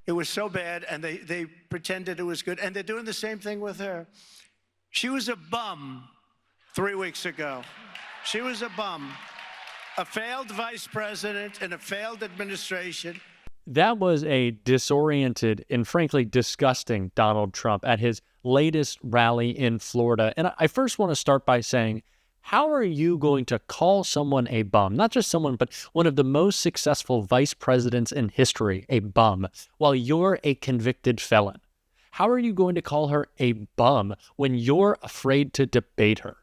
It was so bad, and they pretended it was good, and they're doing the same thing with her. She was a bum 3 weeks ago. She was a bum, a failed vice president in a failed administration. That was a disoriented and frankly disgusting Donald Trump at his latest rally in Florida. And I first want to start by saying, how are you going to call someone a bum? Not just someone, but one of the most successful vice presidents in history, a bum, while you're a convicted felon? How are you going to call her a bum when you're afraid to debate her?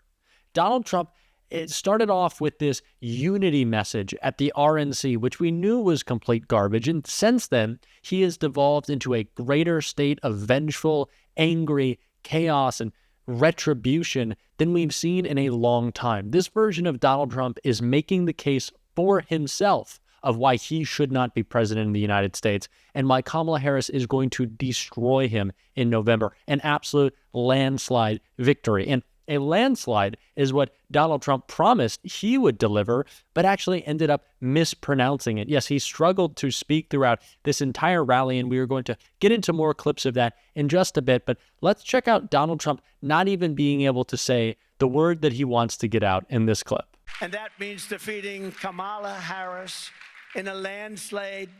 Donald Trump, it started off with this unity message at the RNC, which we knew was complete garbage. And since then, he has devolved into a greater state of vengeful, angry chaos and retribution than we've seen in a long time. This version of Donald Trump is making the case for himself of why he should not be president of the United States and why Kamala Harris is going to destroy him in November. An absolute landslide victory. And a landslide is what Donald Trump promised he would deliver, but actually ended up mispronouncing it. Yes, he struggled to speak throughout this entire rally, and we are going to get into more clips of that in just a bit. But let's check out Donald Trump not even being able to say the word that he wants to get out in this clip. And that means defeating Kamala Harris in a landslide.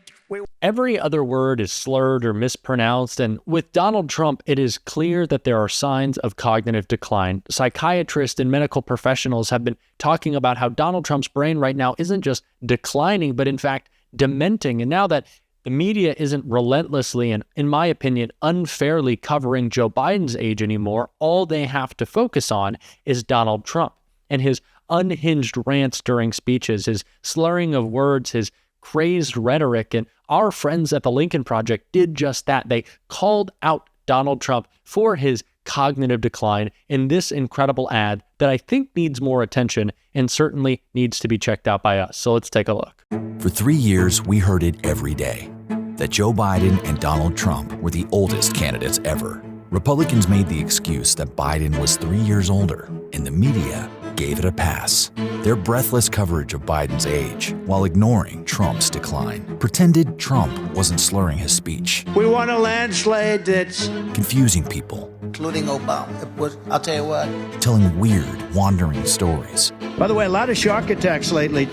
Every other word is slurred or mispronounced, and with Donald Trump, it is clear that there are signs of cognitive decline. Psychiatrists and medical professionals have been talking about how Donald Trump's brain right now isn't just declining, but in fact dementing. And now that the media isn't relentlessly and, in my opinion, unfairly covering Joe Biden's age anymore, all they have to focus on is Donald Trump and his unhinged rants during speeches, his slurring of words, his crazed rhetoric. And our friends at the Lincoln Project did just that. They called out Donald Trump for his cognitive decline in this incredible ad that I think needs more attention and certainly needs to be checked out by us. So let's take a look. For 3 years, we heard it every day, that Joe Biden and Donald Trump were the oldest candidates ever. Republicans made the excuse that Biden was 3 years older, and the media gave it a pass. Their breathless coverage of Biden's age, while ignoring Trump's decline, pretended Trump wasn't slurring his speech. We want a landslide that's confusing people, including Obama. I'll tell you what. Telling weird, wandering stories. By the way, a lot of shark attacks lately.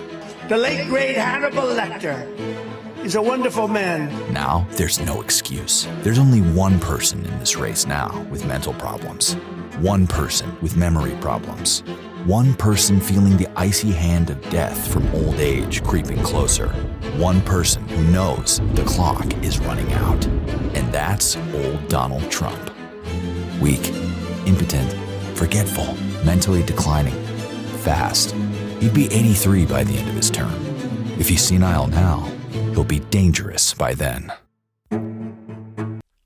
The late, great Hannibal Lecter. He's a wonderful man. Now, there's no excuse. There's only one person in this race now with mental problems. One person with memory problems. One person feeling the icy hand of death from old age creeping closer. One person who knows the clock is running out. And that's old Donald Trump. Weak, impotent, forgetful, mentally declining, fast. He'd be 83 by the end of his term. If he's senile now, he'll be dangerous by then.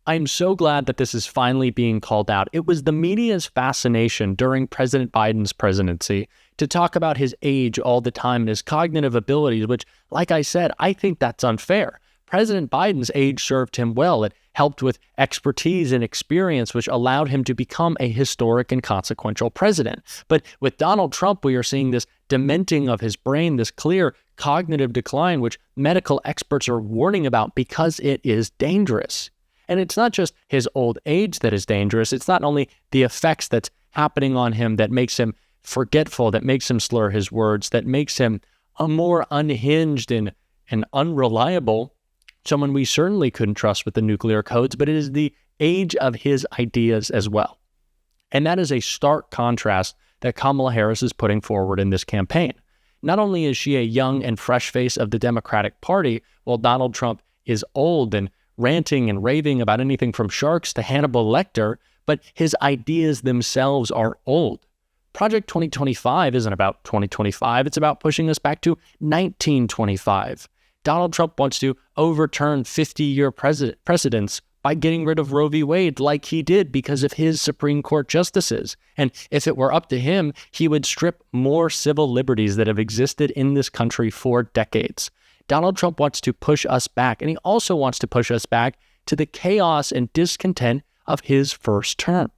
I'm so glad that this is finally being called out. It was the media's fascination during President Biden's presidency to talk about his age all the time and his cognitive abilities, which, like I said, I think that's unfair. President Biden's age served him well. It helped with expertise and experience, which allowed him to become a historic and consequential president. But with Donald Trump, we are seeing this dementing of his brain, this clear cognitive decline, which medical experts are warning about because it is dangerous. And it's not just his old age that is dangerous. It's not only the effects that's happening on him that makes him forgetful, that makes him slur his words, that makes him a more unhinged and unreliable, someone we certainly couldn't trust with the nuclear codes, but it is the age of his ideas as well. And that is a stark contrast that Kamala Harris is putting forward in this campaign. Not only is she a young and fresh face of the Democratic Party, while Donald Trump is old and ranting and raving about anything from sharks to Hannibal Lecter, but his ideas themselves are old. Project 2025 isn't about 2025, it's about pushing us back to 1925. Donald Trump wants to overturn 50-year precedents by getting rid of Roe v. Wade like he did because of his Supreme Court justices. And if it were up to him, he would strip more civil liberties that have existed in this country for decades. Donald Trump wants to push us back, and he also wants to push us back to the chaos and discontent of his first term.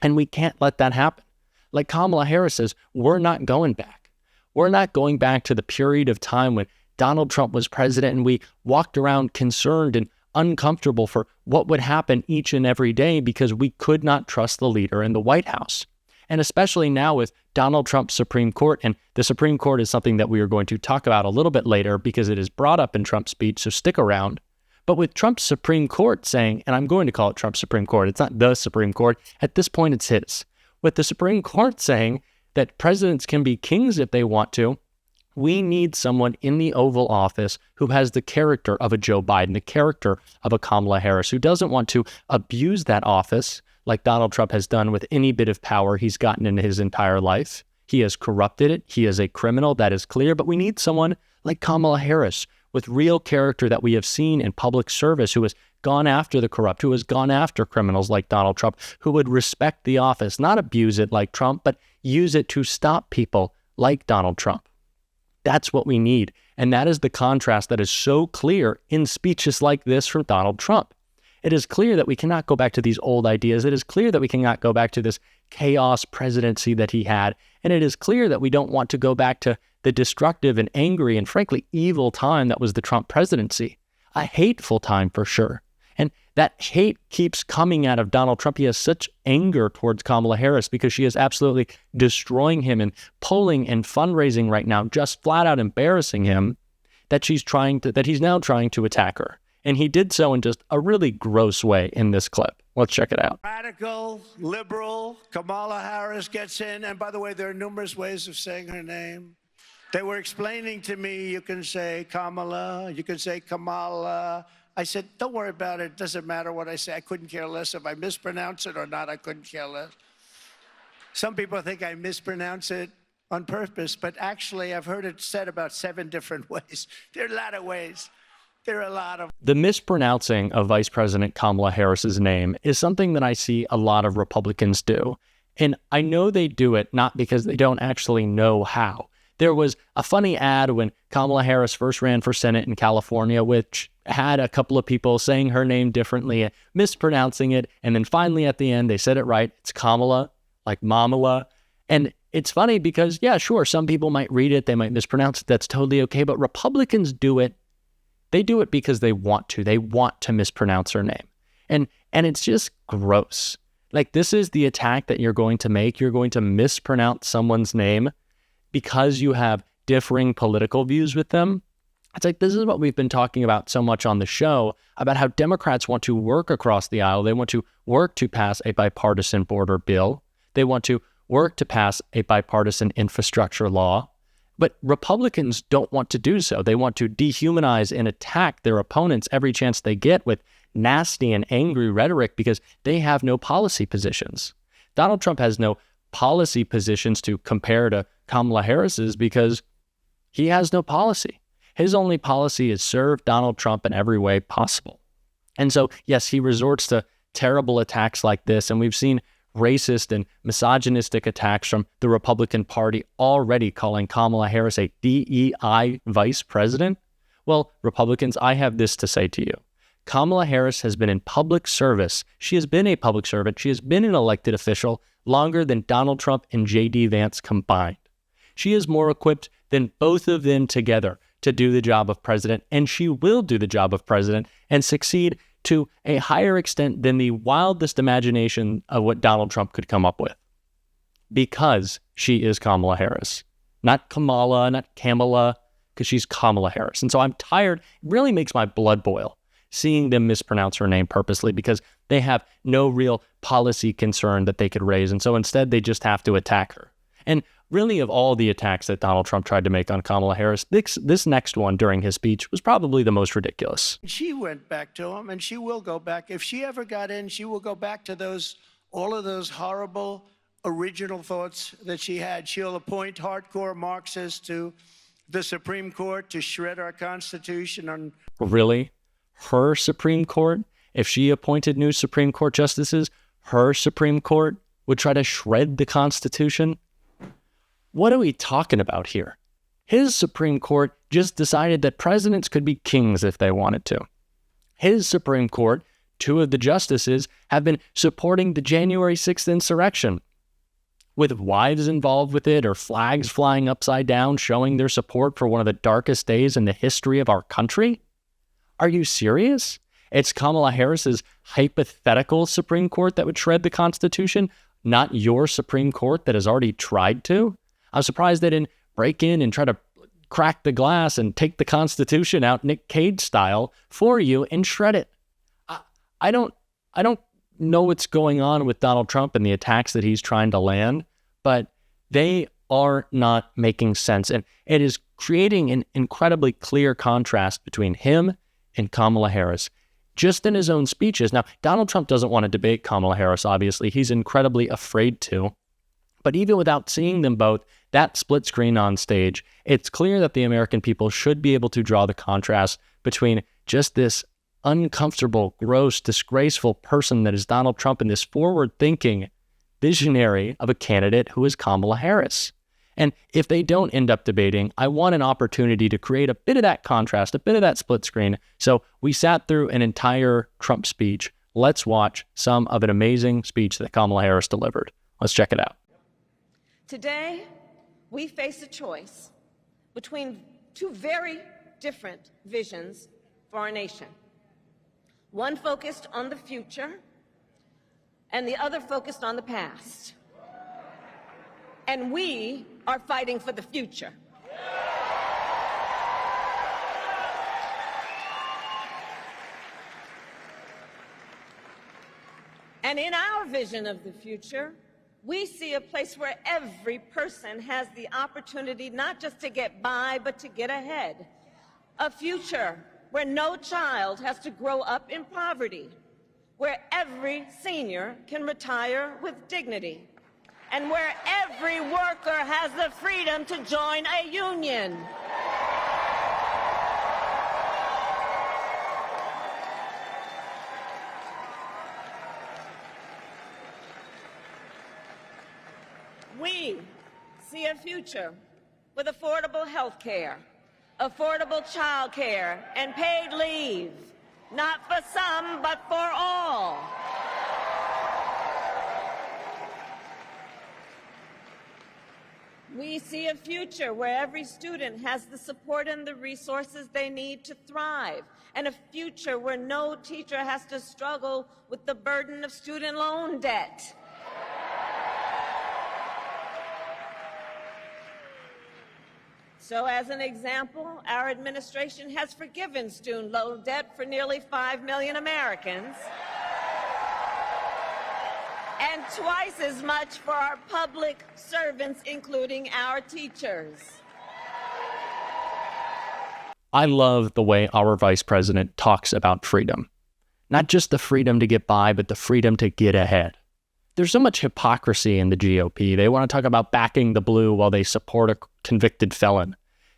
And we can't let that happen. Like Kamala Harris says, we're not going back. We're not going back to the period of time when Donald Trump was president and we walked around concerned and uncomfortable for what would happen each and every day because we could not trust the leader in the White House. And especially now with Donald Trump's Supreme Court, and the Supreme Court is something that we are going to talk about a little bit later because it is brought up in Trump's speech, so stick around. But with Trump's Supreme Court saying, and I'm going to call it Trump's Supreme Court, it's not the Supreme Court, at this point it's his. With the Supreme Court saying that presidents can be kings if they want to, we need someone in the Oval Office who has the character of a Joe Biden, the character of a Kamala Harris, who doesn't want to abuse that office like Donald Trump has done with any bit of power he's gotten in his entire life. He has corrupted it. He is a criminal. That is clear. But we need someone like Kamala Harris with real character that we have seen in public service, who has gone after the corrupt, who has gone after criminals like Donald Trump, who would respect the office, not abuse it like Trump, but use it to stop people like Donald Trump. That's what we need. And that is the contrast that is so clear in speeches like this from Donald Trump. It is clear that we cannot go back to these old ideas. It is clear that we cannot go back to this chaos presidency that he had. And it is clear that we don't want to go back to the destructive and angry and frankly evil time that was the Trump presidency. A hateful time for sure. And that hate keeps coming out of Donald Trump. He has such anger towards Kamala Harris because she is absolutely destroying him and polling and fundraising right now, just flat out embarrassing him, that he's now trying to attack her. And he did so in just a really gross way in this clip. Let's check it out. Radical, liberal, Kamala Harris gets in. And by the way, there are numerous ways of saying her name. They were explaining to me, you can say Kamala, you can say Kamala. I said, don't worry about it. It doesn't matter what I say. I couldn't care less if I mispronounce it or not. I couldn't care less. Some people think I mispronounce it on purpose, but actually I've heard it said about 7 different ways. There are a lot of ways. There are a lot of... The mispronouncing of Vice President Kamala Harris's name is something that I see a lot of Republicans do. And I know they do it not because they don't actually know how. There was a funny ad when Kamala Harris first ran for Senate in California, which had a couple of people saying her name differently, mispronouncing it, and then finally at the end they said it right. It's Kamala, like Mamala. And it's funny because, yeah, sure, some people might read it, they might mispronounce it, that's totally okay, but Republicans do it. They do it because they want to. They want to mispronounce her name. And it's just gross. Like, this is the attack that you're going to make. You're going to mispronounce someone's name because you have differing political views with them. It's like, this is what we've been talking about so much on the show, about how Democrats want to work across the aisle. They want to work to pass a bipartisan border bill. They want to work to pass a bipartisan infrastructure law. But Republicans don't want to do so. They want to dehumanize and attack their opponents every chance they get with nasty and angry rhetoric because they have no policy positions. Donald Trump has no policy positions to compare to Kamala Harris's because he has no policy. His only policy is serve Donald Trump in every way possible. And so, yes, he resorts to terrible attacks like this, and we've seen racist and misogynistic attacks from the Republican Party already calling Kamala Harris a DEI vice president. Well, Republicans, I have this to say to you. Kamala Harris has been in public service. She has been a public servant. She has been an elected official longer than Donald Trump and J.D. Vance combined. She is more equipped than both of them together to do the job of president, and she will do the job of president and succeed to a higher extent than the wildest imagination of what Donald Trump could come up with. Because she is Kamala Harris. Not Kamala, not Kamala, because she's Kamala Harris. And so I'm tired. It really makes my blood boil seeing them mispronounce her name purposely because they have no real policy concern that they could raise. And so instead, they just have to attack her. And really, of all the attacks that Donald Trump tried to make on Kamala Harris, this next one during his speech was probably the most ridiculous. She went back to him, and she will go back. If she ever got in, she will go back to all of those horrible original thoughts that she had. She'll appoint hardcore Marxists to the Supreme Court to shred our Constitution. Really? Her Supreme Court? If she appointed new Supreme Court justices, her Supreme Court would try to shred the Constitution? What are we talking about here? His Supreme Court just decided that presidents could be kings if they wanted to. His Supreme Court, 2 of the justices, have been supporting the January 6th insurrection, with wives involved with it or flags flying upside down showing their support for one of the darkest days in the history of our country? Are you serious? It's Kamala Harris's hypothetical Supreme Court that would shred the Constitution, not your Supreme Court that has already tried to. I'm surprised they didn't break in and try to crack the glass and take the Constitution out Nick Cage style for you and shred it. I don't know what's going on with Donald Trump and the attacks that he's trying to land, but they are not making sense. And it is creating an incredibly clear contrast between him and Kamala Harris, just in his own speeches. Now, Donald Trump doesn't want to debate Kamala Harris, obviously. He's incredibly afraid to. But even without seeing them both, that split screen on stage, it's clear that the American people should be able to draw the contrast between just this uncomfortable, gross, disgraceful person that is Donald Trump and this forward-thinking visionary of a candidate who is Kamala Harris. And if they don't end up debating, I want an opportunity to create a bit of that contrast, a bit of that split screen. So we sat through an entire Trump speech. Let's watch some of an amazing speech that Kamala Harris delivered. Let's check it out. Today, we face a choice between two very different visions for our nation. One focused on the future, and the other focused on the past. And we are fighting for the future. And in our vision of the future, we see a place where every person has the opportunity not just to get by, but to get ahead. A future where no child has to grow up in poverty, where every senior can retire with dignity, and where every worker has the freedom to join a union. We see a future with affordable health care, affordable child care, and paid leave, not for some, but for all. We see a future where every student has the support and the resources they need to thrive, and a future where no teacher has to struggle with the burden of student loan debt. So as an example, our administration has forgiven student loan debt for nearly 5 million Americans, and twice as much for our public servants, including our teachers. I love the way our vice president talks about freedom. Not just the freedom to get by, but the freedom to get ahead. There's so much hypocrisy in the GOP. They want to talk about backing the blue while they support a convicted felon.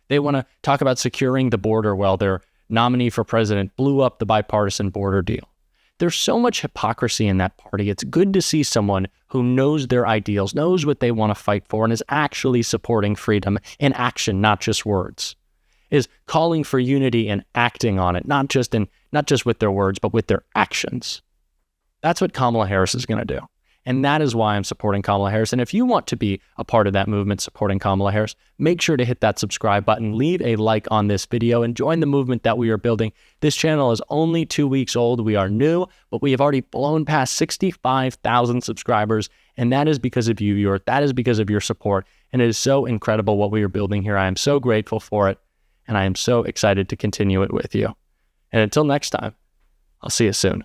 They want to talk about securing the border while their nominee for president blew up the bipartisan border deal. There's so much hypocrisy in that party. It's good to see someone who knows their ideals, knows what they want to fight for, and is actually supporting freedom in action, not just words. Is calling for unity and acting on it, not just with their words, but with their actions. That's what Kamala Harris is going to do. And that is why I'm supporting Kamala Harris. And if you want to be a part of that movement supporting Kamala Harris, make sure to hit that subscribe button, leave a like on this video, and join the movement that we are building. This channel is only 2 weeks old. We are new, but we have already blown past 65,000 subscribers. And that is because of you, that is because of your support. And it is so incredible what we are building here. I am so grateful for it. And I am so excited to continue it with you. And until next time, I'll see you soon.